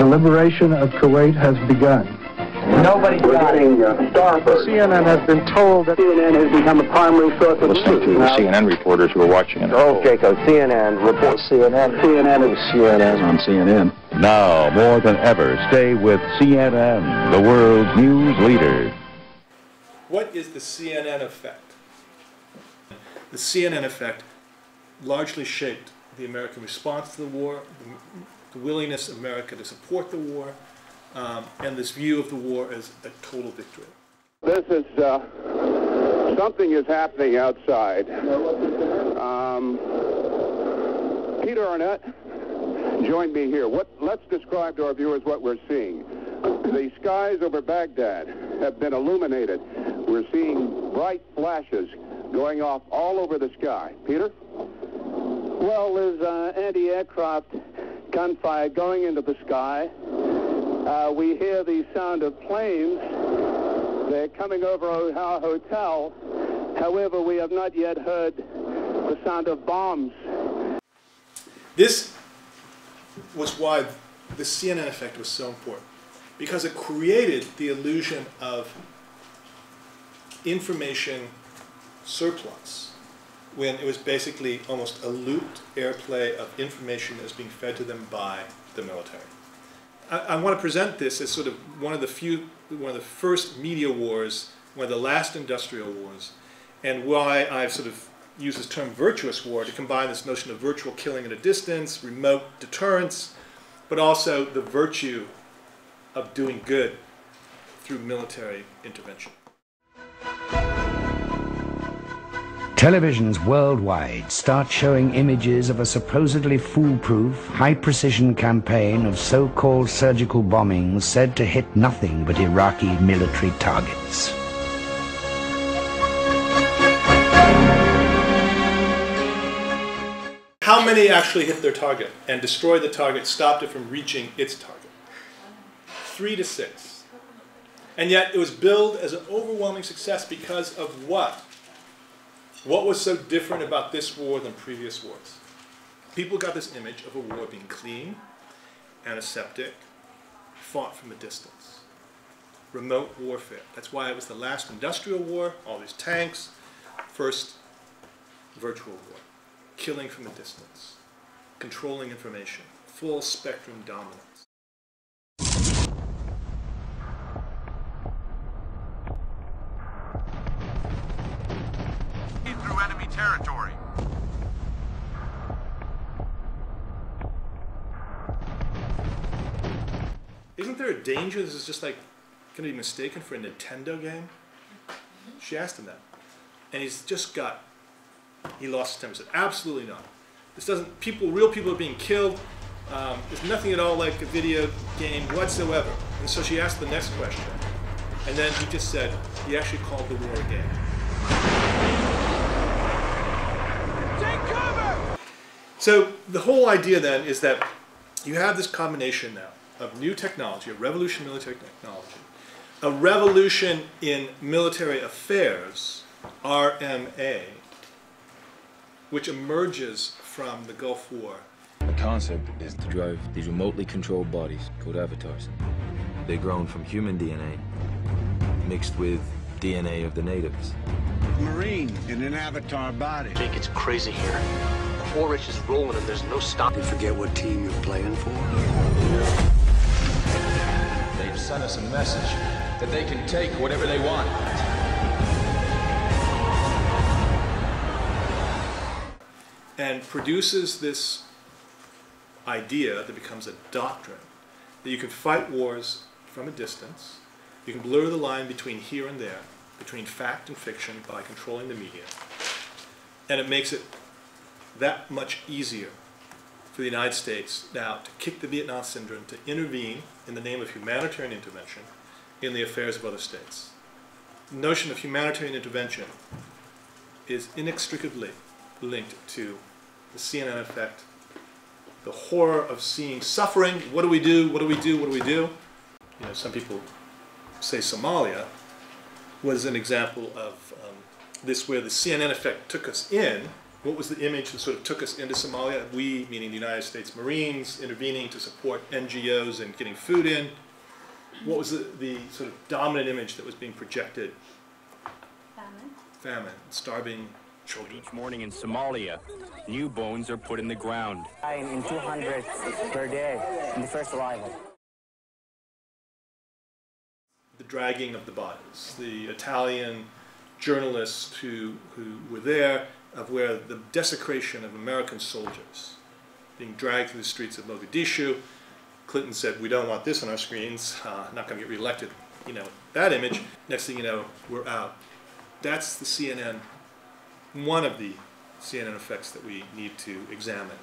liberation of Kuwait has begun. Nobody got it. CNN has been told that CNN has become a primary source of Listening to the CNN reporters who are watching it. Oh, Jacob, CNN reports. CNN is CNN On CNN. Now, more than ever, stay with CNN, the world's news leader. What is the CNN effect? The CNN effect largely shaped the American response to the war, the willingness of America to support the war, and this view of the war as a total victory. This is, something is happening outside. Peter Arnett joined me here. Let's describe to our viewers what we're seeing. The skies over Baghdad have been illuminated. We're seeing bright flashes going off all over the sky. Peter? Well, there's anti-aircraft gunfire going into the sky. We hear the sound of planes. They're coming over our hotel. However, we have not yet heard the sound of bombs. This was why the CNN effect was so important, because it created the illusion of information surplus, when it was basically almost a looped airplay of information that was being fed to them by the military. I want to present this as sort of one of the first media wars, one of the last industrial wars, and why I've sort of used this term virtuous war to combine this notion of virtual killing at a distance, remote deterrence, but also the virtue of doing good through military intervention. Televisions worldwide start showing images of a supposedly foolproof, high-precision campaign of so-called surgical bombings said to hit nothing but Iraqi military targets. How many actually hit their target and destroyed the target, stopped it from reaching its target? 3 to 6. And yet it was billed as an overwhelming success because of what? What was so different about this war than previous wars? People got this image of a war being clean, antiseptic, fought from a distance. Remote warfare. That's why it was the last industrial war, all these tanks. First, virtual war. Killing from a distance. Controlling information. Full spectrum dominance. Through enemy territory. Isn't there a danger this is just like going to be mistaken for a Nintendo game? She asked him that. And he's just got, he lost his temper. He said, absolutely not. This doesn't, real people are being killed. There's nothing at all like a video game whatsoever. And so she asked the next question. And then he just said, he actually called the war a game. So the whole idea then is that you have this combination now of new technology, a revolution in military technology, a revolution in military affairs, RMA, which emerges from the Gulf War. The concept is to drive these remotely controlled bodies called avatars. They're grown from human DNA mixed with DNA of the natives. Marine in an avatar body. Jake, it's crazy here. Orich is rolling and there's no stop. You forget what team you're playing for? They've sent us a message that they can take whatever they want. And produces this idea that becomes a doctrine, that you can fight wars from a distance, you can blur the line between here and there, between fact and fiction by controlling the media, and it makes it that much easier for the United States now to kick the Vietnam syndrome, to intervene in the name of humanitarian intervention in the affairs of other states. The notion of humanitarian intervention is inextricably linked to the CNN effect, the horror of seeing suffering. What do we do? What do we do? What do we do? You know, some people say Somalia was an example of this, where the CNN effect took us in What was the image that sort of took us into Somalia? We, meaning the United States Marines, intervening to support NGOs and getting food in. What was the sort of dominant image that was being projected? Famine. Famine, starving children. Each morning in Somalia, new bones are put in the ground. In 200 per day in the first arrival. The dragging of the bodies. The Italian journalists who were there, of where the desecration of American soldiers being dragged through the streets of Mogadishu. Clinton said, we don't want this on our screens, not going to get reelected, you know, that image. Next thing you know, we're out. That's the CNN, one of the CNN effects that we need to examine.